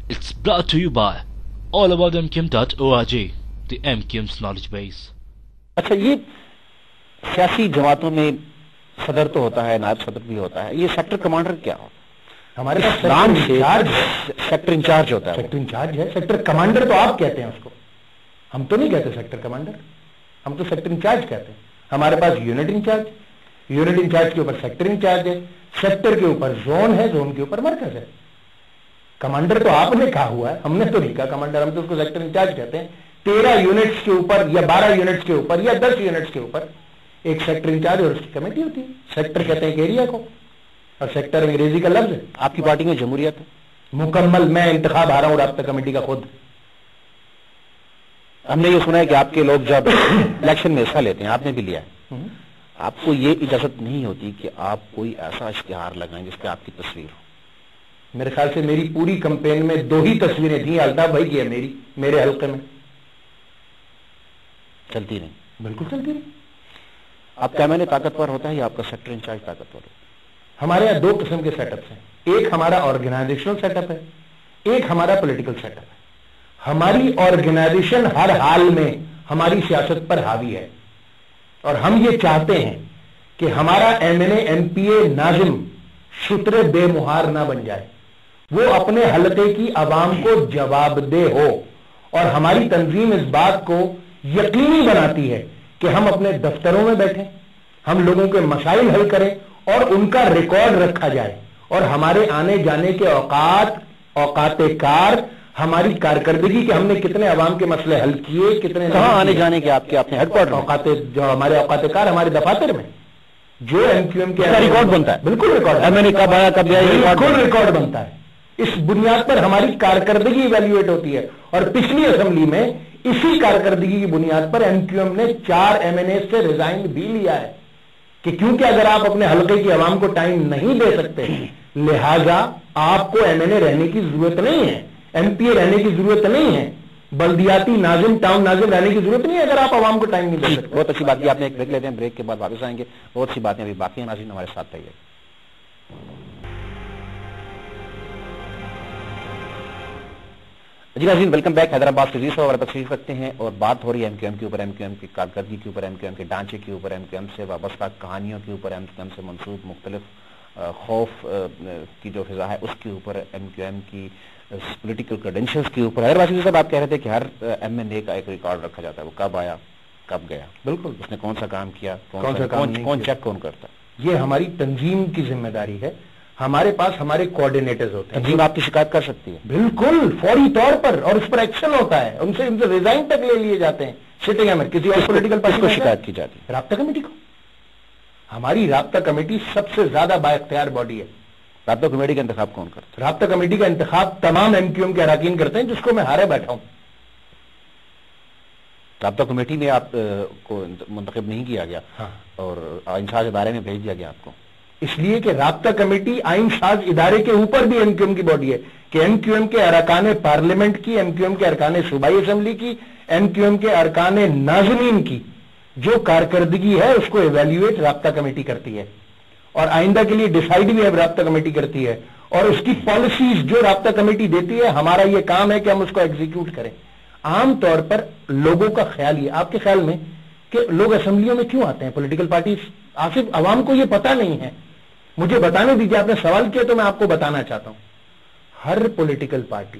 It's brought to you by allaboutmqm.org, the MQM's knowledge base. اچھا یہ سیاسی جماعتوں میں صدر تو ہوتا ہے, نائب صدر بھی ہوتا ہے, یہ سیکٹر کمانڈر کیا ہو؟ ہمارے پاس سیکٹر انچارج ہوتا ہے. سیکٹر انچارج ہے. سیکٹر کمانڈر تو آپ کہتے ہیں اس کو, ہم تو نہیں کہتے سیکٹر کمانڈر, ہم تو سیکٹر انچارج کہتے ہیں. ہمارے پاس یونٹ انچارج, یونٹ انچارج کے اوپر سیکٹر انچارج ہے, سیکٹر کے اوپر زون ہے, زون کے اوپر مرکز ہے. کمانڈر تو آپ نے کہا ہوا ہے, ہم نے تو نہیں کہا کمانڈر, ہم تو اس کو سیکٹر انچارج کہتے ہیں. 13 یونٹس کے اوپر یا 12 یونٹس کے اوپر یا 10 یونٹس کے اوپر ایک سیکٹر انچارج اور اس کی کمیٹی ہوتی ہے. سیکٹر کہتے ہیں ایک ایریا کو, اور سیکٹر انگریزی کا لفظ ہے. آپ کی پارٹی میں جمہوریت ہے مکمل. میں انتخاب ہارا ہوں رابطہ کمیٹی کا خود. ہم نے یہ سنا ہے کہ آپ کے لوگ جب الیکشن میں حصہ لیتے ہیں, آپ نے بھی لیا ہے, آپ کو یہ اجازت نہیں ہوتی کہ آپ کوئی ایسا اشتہار لگائیں جس پہ آپ کی تصویر ہو. میرے خیال سے میری پوری کمپین میں 2 ہی تصویریں تھیں, الطاف بھائی کی ہے میرے حلقے میں. چلتی نہیں؟ بالکل چلتی رہی. آپ کا میں طاقتور ہوتا ہے یا آپ کا سیکٹر انچارج طاقتور ہوتا ہے؟ ہمارے یہاں 2 قسم کے سیٹ اپس ہیں. ایک ہمارا آرگنائزیشنل سیٹ اپ ہے, ایک ہمارا پولیٹیکل سیٹ اپ ہے. ہماری آرگنائزیشن ہر حال میں ہماری سیاست پر حاوی ہے, اور ہم یہ چاہتے ہیں کہ ہمارا M N A M P A ناظم شتر بے مہار نہ بن جائے, وہ اپنے حلقے کی عوام کو جواب دہ ہو. اور ہماری تنظیم اس بات کو یقینی بناتی ہے کہ ہم اپنے دفتروں میں بیٹھیں, ہم لوگوں کے مسائل حل کریں اور ان کا ریکارڈ رکھا جائے, اور ہمارے آنے جانے کے اوقات کار, ہماری کارکردگی کہ ہم نے کتنے عوام کے مسئلے حل کیے, کتنے کہاں آنے جانے کے آپ کے اپنے ہیڈ کوارٹر جو ہمارے اوقات کار ہمارے دفاتر میں جو ایم کیو ایم کے ریکارڈ بنتا ہے. بالکل ریکارڈ, میں نے کب آیا کب گیا, بالکل ریکارڈ بنتا ہے. اس بنیاد پر ہماری کارکردگی ایویلویٹ ہوتی ہے. اور پچھلی اسمبلی میں اسی کارکردگی کی بنیاد پر ایم کیو ایم نے 4 ایم این اے سے ریزائن بھی لیا ہے, کہ کیونکہ اگر آپ اپنے حلقے کی عوام کو ٹائم نہیں دے سکتے, لہذا آپ کو ایم این اے رہنے کی ضرورت نہیں ہے, ایم پی اے رہنے کی ضرورت نہیں ہے, بلدیاتی ناظم, ٹاؤن ناظم رہنے کی ضرورت نہیں ہے اگر آپ عوام کو ٹائم نہیں دے سکتے. بہت اچھی بات کی آپ نے. ایک بریک لیتے ہیں, بریک کے بعد واپس آئیں گے. بہت سی باتیں ابھی باقی ہیں, ناظرین ہمارے ساتھ رہیے. جی ناظرین, ویلکم بیک. حیدرآباد سے صاحب ہمارے پاس تشریف رکھتے ہیں اور بات ہو رہی ہے ایم کیو ایم کے اوپر, ایم کیو ایم کی کارکردگی کے اوپر, ایم کیو ایم کے ڈھانچے کے اوپر, ایم کیو ایم سے وابستہ کہانیوں کے اوپر, ایم کیو ایم سے منسوب مختلف خوف کی جو فضا ہے اس کے اوپر, ایم کیو ایم کی پولیٹیکل کریڈینشلز کے اوپر. حیدرآباد صاحب آپ کہہ رہے تھے کہ ہر ایم این اے کا ایک ریکارڈ رکھا جاتا ہے, وہ کب آیا کب گیا, بالکل اس نے کون سا کام کیا, کون چیک کون کرتا. یہ ہماری تنظیم کی ذمہ داری ہے. ہمارے پاس ہمارے کوآرڈینیٹرز ہوتے ہیں. تنظیم آپ کی شکایت کر سکتی ہے بالکل فوری طور پر, اور اس پر ایکشن ہوتا ہے. ان سے ریزائن تک لے لیے جاتے ہیں سٹنگ میں. کسی اور پولیٹیکل پارٹی کو شکایت کی جاتی ہے؟ رابطہ کمیٹی کو. ہماری رابطہ کمیٹی سب سے زیادہ با اختیار باڈی ہے. رابطہ کمیٹی کا انتخاب کون کرتا ہے؟ رابطہ کمیٹی کا انتخاب تمام ایم کیو ایم کے اراکین کرتے ہیں, جس کو میں ہارے بیٹھا ہوں. رابطہ کمیٹی میں آپ کو منتخب نہیں کیا گیا اور آئین ساز ادارے میں بھیج دیا گیا آپ کو, اس لیے کہ رابطہ کمیٹی آئین ساز ادارے کے اوپر بھی ایم کیو ایم کی باڈی ہے, کہ ایم کیو ایم کے ارکان پارلیمنٹ کی, ایم کیو ایم کے ارکان صوبائی اسمبلی کی, ایم کیو ایم کے ارکان ناظمین کی جو کارکردگی ہے اس کو ایویلیویٹ رابطہ کمیٹی کرتی ہے, اور آئندہ کے لیے ڈیسائیڈ بھی رابطہ کمیٹی کرتی ہے, اور اس کی پالیسیز جو رابطہ کمیٹی دیتی ہے, ہمارا یہ کام ہے کہ ہم اس کو ایگزیکیوٹ کریں. عام طور پر لوگوں کا خیال یہ, آپ کے خیال میں کہ لوگ اسمبلیوں میں کیوں آتے ہیں پولیٹیکل پارٹیز؟ آصف, عوام کو یہ پتہ نہیں ہے. مجھے بتانے دیجیے, آپ نے سوال کیا تو میں آپ کو بتانا چاہتا ہوں. ہر پولیٹیکل پارٹی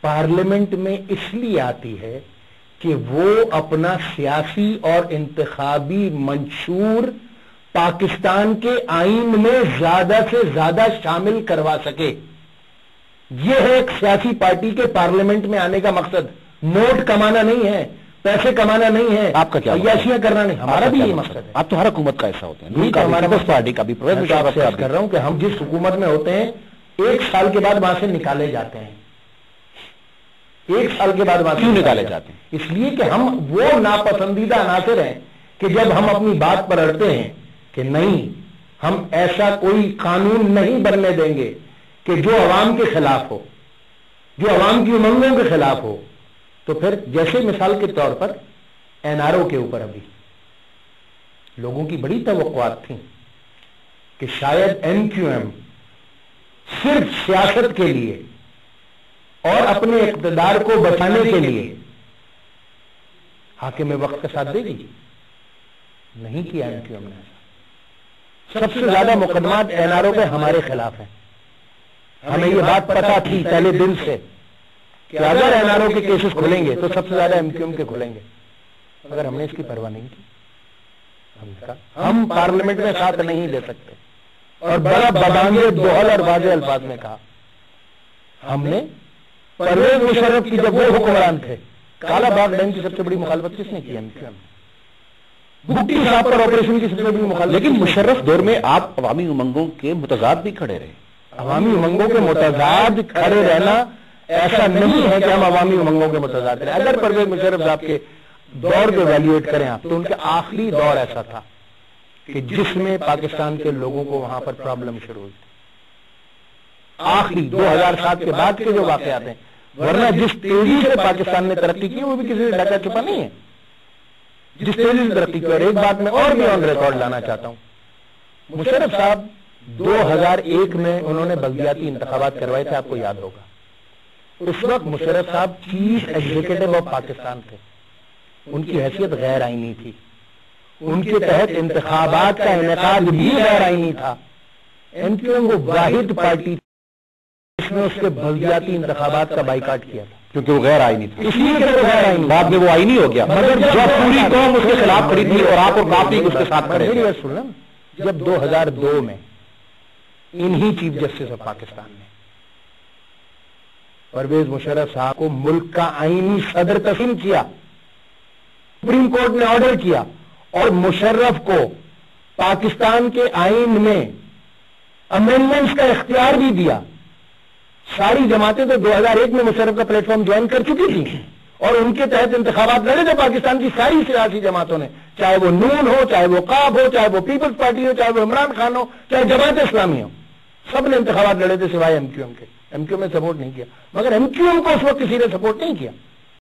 پارلیمنٹ میں اس لیے آتی ہے کہ وہ اپنا سیاسی اور انتخابی منشور پاکستان کے آئین میں زیادہ سے زیادہ شامل کروا سکے. یہ ہے ایک سیاسی پارٹی کے پارلیمنٹ میں آنے کا مقصد. نوٹ کمانا نہیں ہے, پیسے کمانا نہیں ہے, آپ کا کیا عیاشیاں کرنا نہیں. ہمارا بھی یہ مقصد ہے. آپ تو ہر حکومت کا حصہ ہوتے ہیں, ہمارے پاس پارٹی کا بھی کر رہا ہوں کہ ہم جس حکومت میں ہوتے ہیں 1 سال کے بعد وہاں سے نکالے جاتے ہیں. 1 سال کے بعد وہاں کیوں نکالے جاتے ہیں؟ اس لیے کہ ہم وہ ناپسندیدہ عناصر ہیں کہ جب ہم اپنی بات پر اڑتے ہیں کہ نہیں, ہم ایسا کوئی قانون نہیں بننے دیں گے کہ جو عوام کے خلاف ہو, جو عوام کی امنگوں کے خلاف ہو, تو پھر جیسے مثال کے طور پر این آر او کے اوپر ابھی لوگوں کی بڑی توقعات تھیں کہ شاید ایم کیو ایم صرف سیاست کے لیے اور اپنے اقتدار کو بچانے کے لیے حاکم وقت کا ساتھ دے گی؟ نہیں کیا ایم کیو ایم نے. سب سے زیادہ مقدمات این آر او پہ ہمارے خلاف ہیں. ہمیں یہ بات پتا تھی پہلے دن سے کہ اگر این آر او کے کیسز کھلیں گے تو سب سے زیادہ ایم کیو ایم کے کھلیں گے، مگر ہم نے اس کی پرواہ نہیں کی. ہم نے کہا ہم پارلیمنٹ میں ساتھ نہیں دے سکتے، اور بڑا بدانگے دوہل اور واضح الفاظ میں کہا. ہم نے پرویز مشرف کی جب وہ حکمران تھے، کالا باغ ڈیم کی سب سے بڑی مخالفت کس نے کی؟ M Q M. بھٹی صاحب پر آپریشن کی سب سے بڑی مخالفت. لیکن مشرف دور میں آپ عوامی امنگوں کے متضاد بھی کھڑے رہے. عوامی امنگوں کے متضاد کھڑے رہنا ایسا نہیں ہے کہ ہم عوامی امنگوں کے متضاد رہے. اگر پرویز مشرف صاحب کے دور کو ایویلویٹ کریں آپ تو ان کا آخری دور ایسا تھا کہ جس میں پاکستان کے لوگوں کو وہاں پر پرابلم شروع ہوئی. آخری 2007 کے بعد کے جو واقعات ہیں، ورنہ جس تیزی سے پاکستان نے ترقی کی وہ بھی کسی سے ڈھکا چھپا نہیں ہے. جس تیزی سے ترقی کی. اور ایک بات میں اور بھی آن ریکارڈ لانا چاہتا ہوں، مشرف صاحب 2001 میں انہوں نے بلدیاتی انتخابات کروائے تھے، آپ کو یاد ہوگا. اس وقت مشرف صاحب چیف ایگزیکٹو آف پاکستان تھے. ان کی حیثیت غیر آئینی تھی. ان کے تحت انتخابات کا انعقاد بھی غیر آئینی تھا. ایم کیو ایم وہ واحد پارٹی جس نے اس کے بلدیاتی انتخابات کا بائیکاٹ کیا تھا کیونکہ وہ غیر آئینی تھا. اس لیے کہ وہ غیر آئینی. بعد میں وہ آئینی ہو گیا، مگر جب پوری قوم اس کے خلاف کھڑی تھی اور آپ اور کافی اس کے ساتھ کھڑے تھے. سننا، جب 2002 میں انہی چیف جسٹس آف پاکستان نے پرویز مشرف صاحب کو ملک کا آئینی صدر تسلیم کیا، سپریم کورٹ نے آرڈر کیا اور مشرف کو پاکستان کے آئین میں امینڈمنٹس کا اختیار بھی دیا. ساری جماعتیں تو 2001 میں مشرف کا پلیٹ فارم جوائن کر چکی تھی اور ان کے تحت انتخابات لڑے تھے پاکستان کی ساری سیاسی جماعتوں نے، چاہے وہ نون ہو، چاہے وہ قاب ہو، چاہے وہ پیپلز پارٹی ہو، چاہے وہ عمران خان ہو، چاہے جماعت اسلامی ہو. سب نے انتخابات لڑے تھے سوائے ایم کیو ایم کے. ایم کیو ایم نے سپورٹ نہیں کیا، مگر ایم کیو ایم کو اس وقت کسی نے سپورٹ نہیں کیا.